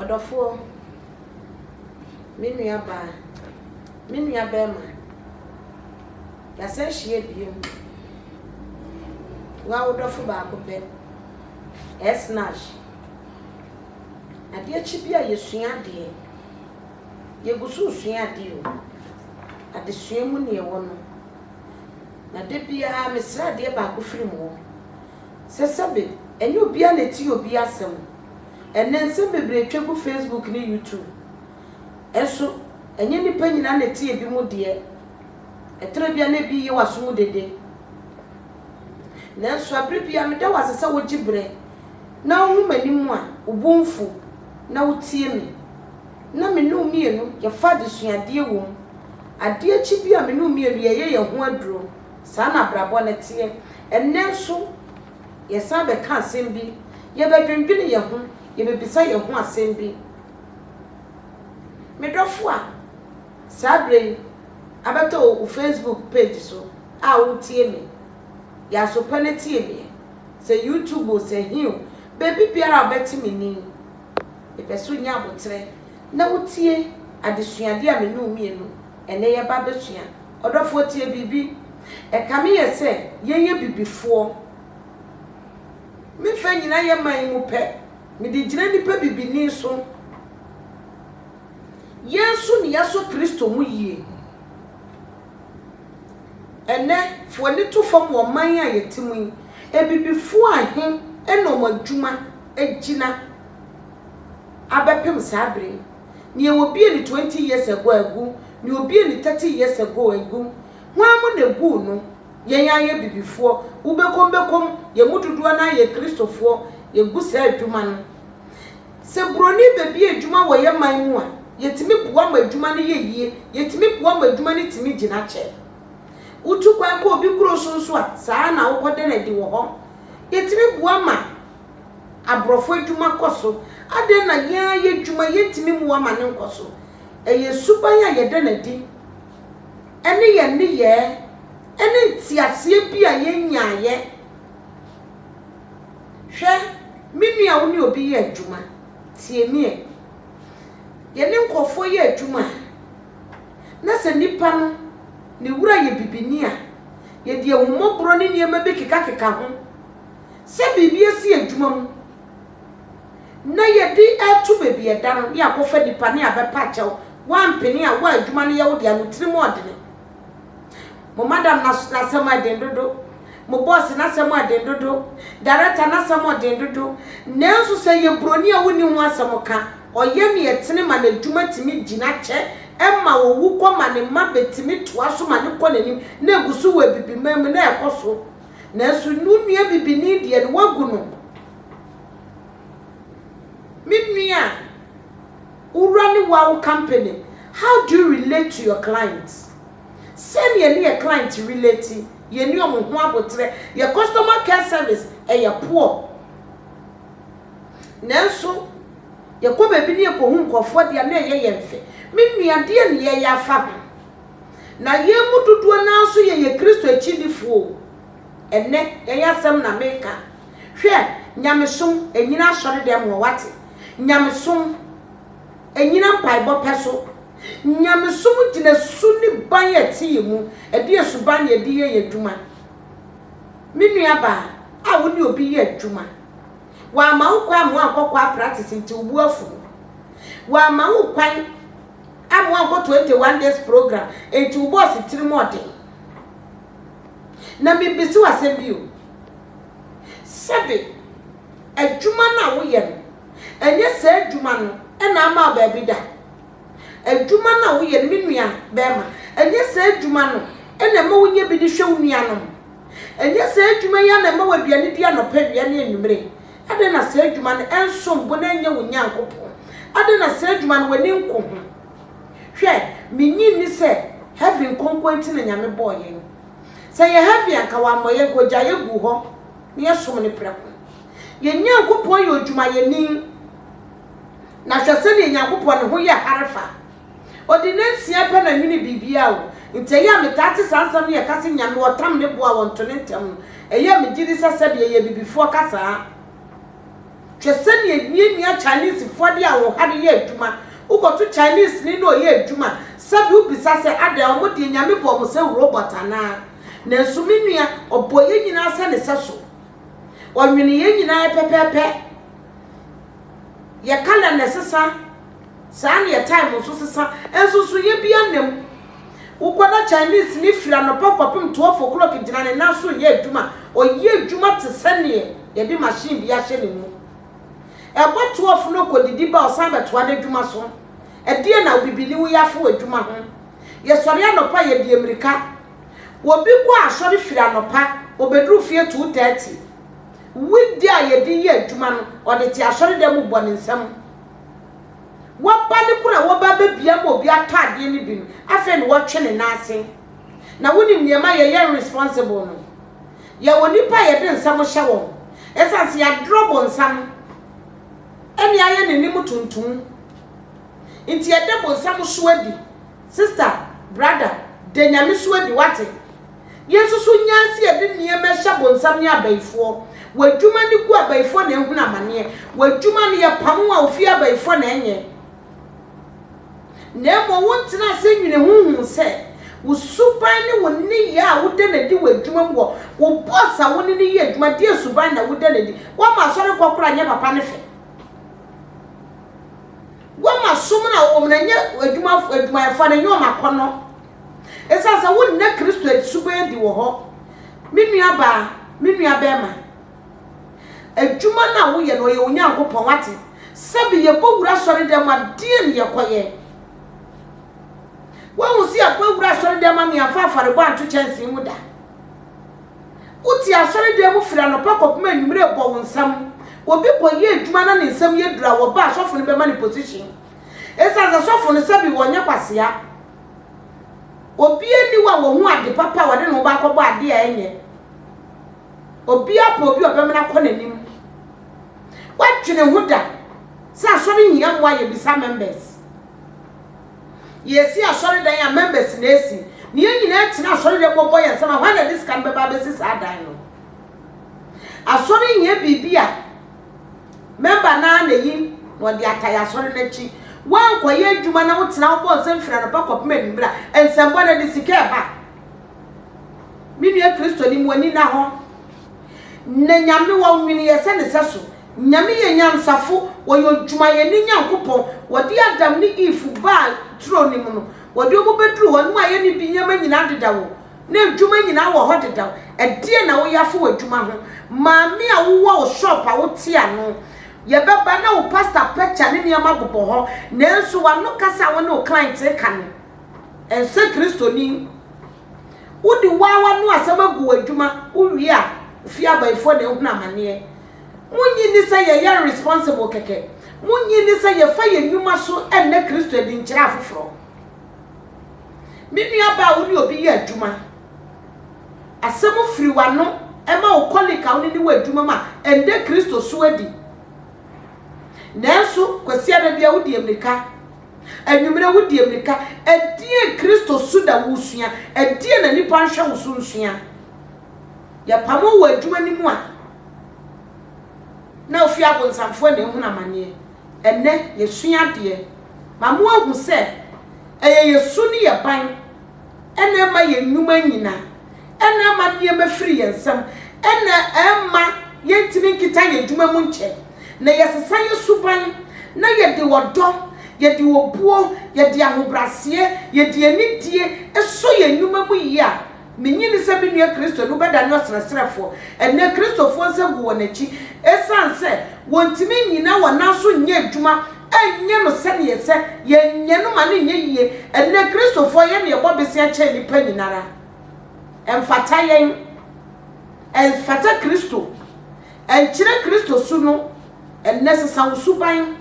Odofo minua bema ya se hie biom wa odofo ba akopɛ esnash ade achi bia yesua de yegusu sua de o ade sua mu ne ewo no na de bia mesra de ba akofiri mu sesebe enye obia na ti obia asem enense bebre twegu Facebook ni YouTube eso enye nipa nyina na ti ebi mu de etre bia na bi ye waso mu dede na so abre bia me da wasese wo gibre na wo manimu a obunfu na wotie me na me no mienu ye fa de suade wom ade achi bia me no mienu ye ho aduro sa na brabo na tie enenso ye sa be ka asem bi ye be dwendwene ye ho ye be bisa ye ho asem bi me dofo a sabre abato o Facebook page so a wotie me ya so penalty me say YouTube o say hiu baby biara obeti me ni e peso nya abotre na wotie adesuade a me no mienu ene ye ba besua odofo tie bibi e kame ye say ye bibifo me fa nyina ye man mu pe me di gina nipa bibini so Yesu ni yaso Kristo mu yie ene fo ni to fam wo man a yetimu ebibifo ahe eno madwuma agina abepem sabre ni obi ni 20 years ago agu ni obi ni 30 years ago agu hwamu na gu no ye bibifo ubekom ye mududu na ye Kristofo ye gu sa adwuma no se broni bebi adwuma wo ye man mu a yetimi buwa ma adwuma ne ye yie yetimi buwa ma adwuma ne timi gina che utu kwa ko obi kuro sonso a saa na wo kode na di wo ho yetimi buwa ma abrofo adwuma koso ade na ye adwuma yetimi muwa ma ne nkoso eye suban ya ye de na di ene ye ene ntiase bi a ye nyaaye hwe minu a wo ne obi ye adwuma tie mi ye ne nkofo ye adwuma na se nipa no ne wura ye bibini a ye de ehumobro ne niema be keka ho se bibi esi adwuma mu na ye di atu bebi ye dan ya kofa nipa ne abepa chew wampeni a wa adwuma ne ye wo de anotirimu odene mo madam na sama den dodo mo boss na sama den dodo director na sama den dodo nenso se ye broni a woni ho asamoka oye me yetene ma na adwuma timi gina che emma wo wu koma ne ma betimi toa so ma ne kɔ nanim na egusu wa bibimam na ekoso na so nunua bibini de ne wagu no minua urani wow company. How do you relate to your clients? Send your client relate ye ni omo ho abotre your customer care service e ye poor nanso ye ko bebi ni ko hu nkofo de na ye yemfe minua de ne ye yafa na ye mududu na so ye Kristo achidifo enne ye yasem na meka hwe nyamesom enyina asore dem wo wate nyamesom enyina mpaibo peso nyamesom gina suni ban ati mu ede esuban ye de ye dwuma minua ba a woni obi ye dwuma wa ma ukwa mu akokwa practice nti ubu afu wa ma ukwan amu akọ 21 days program enti ubu asitiri mode na bibisi wasebio sebe adwuma na wo ye no enye se adwuma no na ama ba bi da adwuma na wo ye minua bema enye se adwuma no na ma wonye bi di hwe unua no enye se adwuma ya na ma waduane di anopa duane enumere ade na se adwuma no ensom bo na enye wonya nkopon ade na se adwuma no wani nko ho hwe minyi ni se heaven konkwenti na nyame boye se ye heaven anka wa moye goja ye gu ho ne yesom ne preko ye nya nkopon ye adwuma ye ni na hwese ne nya nkopon ne ho ye harefa ordinance ya pa na nwini bibia o nteya metati sansam ye kase nyame otam ne boa wonto ne ntam eya megidi sase de ye bibifo kasa twese ne nia Chinese fo de a wo ha de ye adwuma ukoto Chinese ni no ye adwuma sabi ubisa se ada omo de nyame bo mo se robot ana na nsumi nua oboye nyina se ne seso onwene ye nyina pepepe ye kala ne sesa sa ne time so sesa enso so ye bia nem ukoda Chinese ni fira no pokopim 12 o'clock gina ne na so ye adwuma o ye adwuma te sene ye di machine bia hye ne mu ebo 12 no kodidi ba o san beto ade adwuma so edie na obibili wo yafo adwuma ho ye sori anopa ye di Amerika wo bi kwa asori fira anopa obedru fie 2:30 widi a ye di ye adwuma no o de ti asori dem bo ne nsam wo ba ne kura wo ba be bia mo bi atade ni bi afa ne wo twe ne nase na woni niema ye responsible no ye woni pa ye de nsam hye wo esase ya drobo nsam eni aye ne nimu tuntum inti ye de bo nsam suadi sister brother de nyame suadi wate yesu so nyansi ye de niema hye bo nsam ni abaifo wadwuma ni ku abaifo na ehuna amane wadwuma ni ye pamu a ofi abaifo na enye nemo wontina se nwene hunhun se wo suban ni wonni ya wode na di wadwuma wo wo boss a wonni ni ye adwuma di suban na wode na di wo ma sori kokora nya papa ne fe wo ma sum na wo mna nya adwuma fa na nya o makono esasa wonni na Kristo suban di wo ho minua ba ma adwuma na wo ye no ye onyankopon wate sabi ye bowura sori dem adie ne ye koye wo si akwa sori dem am ya fa afare bo anto chansi muda uti asori dem fira no pakop ma nwumre bo wonsam obi koye adwuma na ne nsam ye dura wo ba asofo ne be ma ne position esa za sofo ne sabi wonye kwasea obi ani wa wo hu ade papa wode no ba akọbọ ade a enye obi apo obi obemna kọ nanim watwene huda sa asori hia mwa ye bisa members yesi asori dan ya members na esi ni nyina tina asori de bobo ye nsama hwa na this kan be ba be sisa dan no asori hia bibia member na na yi no de ataya asori na chi wan koye adwuma na wotina wo bo nsam fira no pakop ma nimbra ensambo na de sika ba minua Kristo ni mu ani na ho na nyame wo nwini ye se ne seso nyame ye nyansafo wo yo dwuma ye ni nyankopon wodi Adam ni Eve ba tro ni mu no wodi obo bedru wo no aye ni binyama nyina dedawo na dwuma nyina wo ho dedawo edie na wo yafo wo dwuma ho maami a wo wo shop a wo tia no ye beba na wo pastor pecha ni niama bobo ho nanso wa no kasa wo no client ka no ense Kristo ni wodi wawa no asema gu adwuma wo wi a fi abaifo na ehuna amane munyi ni say ye responsible keke munyi ni say ye fa ye nwuma so enne Kristo di nkyira afoforo minua ba wo ni obi ye adwuma asemu firi wano ema o kolika wo ni wa adwuma ma ende Kristo so adi nanso kwasia na bia wo di Amerika anwumre wo di Amerika edie Kristo so da wo sua edie na nipa nhwe wo so nsua ya pamo wo adwuma ni mu a na ofi abonsamfo na ehuna amane enne yesua de mamu ahu se yesu ni ye ban enne ma ye nnuma nyina enne ma ne mafiri yensam enne emma yentimi nkita ye dwuma mu nche na yesesa yesu ban na ye de wodo ye de obuo ye de ahobrase ye de anidie eso ye nnuma mu yi a menyini se bi nua Kristo no beda no sresrefo enne Kristofo nse gu wonachi esanse wontimi nyina wonaso nye adwuma enye no se ne yese ye nye no ma ne nye yie enne Kristofo ye ne yebo bese a che ni pa nyinara emfata yen enfata Kristo enkyire Kristo su no enne sesa usuban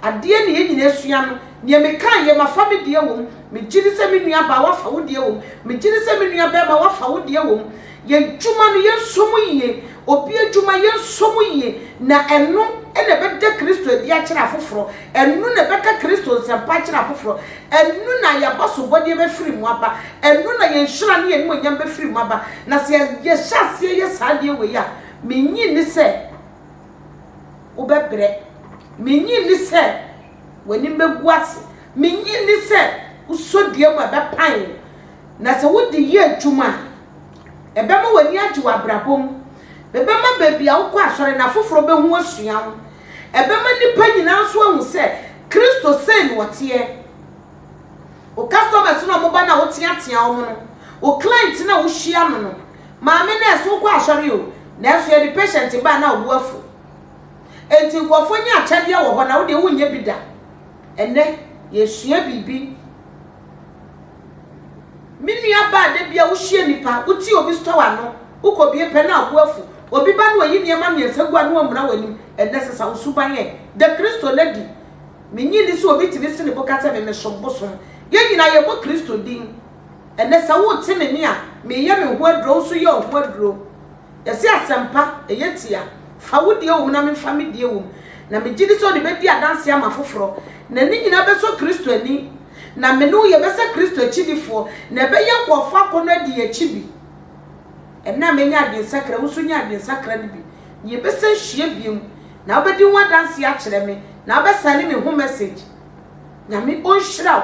ade ne ye nyina sua no ne me kan ye ma family de wom me giri se me nua ba wafa wo de wom me giri se me nua ba ma wafa wo de wom ye dwuma no ye somu yie obi adwuma ye somu yie na eno ene be de Kristo di a kira foforo eno ne be ka Kristo nsempa kira foforo eno na ya baso body be firi mu aba eno na ye nhira ne ye mu nyam be firi mu aba na se ye hyase ye saade we ya me nyi ni se ubebre menyi ni se wani beguase menyi ni se usodie mu abepan na se wodi ye adwuma ebema wani agye abrabom bebema baby a wokɔ asɔre na foforo behu asua ebema nipa nyina so ahu se Kristo sei no wote o customers no mo ba na wotiatia wo no o client na wo hia no maame na eso wokɔ asɔre o na eso ye the patient ba na wo afu enti nkofo nya akyade wo ho na wo de wo nya bida ene yesua bibi minua ba de bia wo hia nipa uti obi store no ukobie pe na wo afu obi ba no yi niema miensa gua no amuna wani ene sesa wo suban ye de Kristo lady menyi ni so obi tibisi ne bokata me shomboso ye nyina ye bo Kristo din ene sa wo tene ni a me ye me ho adro so ye ho adro ye se asempa eye tia fa wo de wo na me fa me de wo na me gidi so de be di adanse ama foforo na ni nyina be so Kristo ani na me no ye be se Kristo achidifo na be ye nkofo akono adi ye chibi ena me nya ade sakra wo so nya ade sakra ni bi ye be se hwie biem na obedi ho adanse a kire me na abesane me ho message na me onhiraw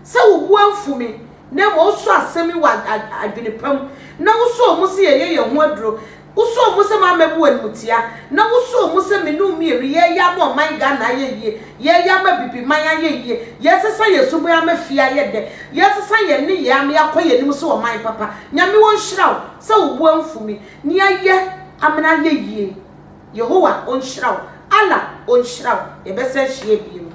se wo bu anfu me na mo so asemi wa adwenepam na wo so mo se ye ho aduro wo so mo se ma mabu animtia na wo so mo se me no mi ye ya mo man ga na ye ya ma bibi man ye sesa ye so bo ya ma fia ye de ye sesa ye ne ya me akoye nim so o man papa nya me onhiraw se wo bu anfu me ni aye amena ye Yehowa onhiraw ala onhiraw ye bese hie biem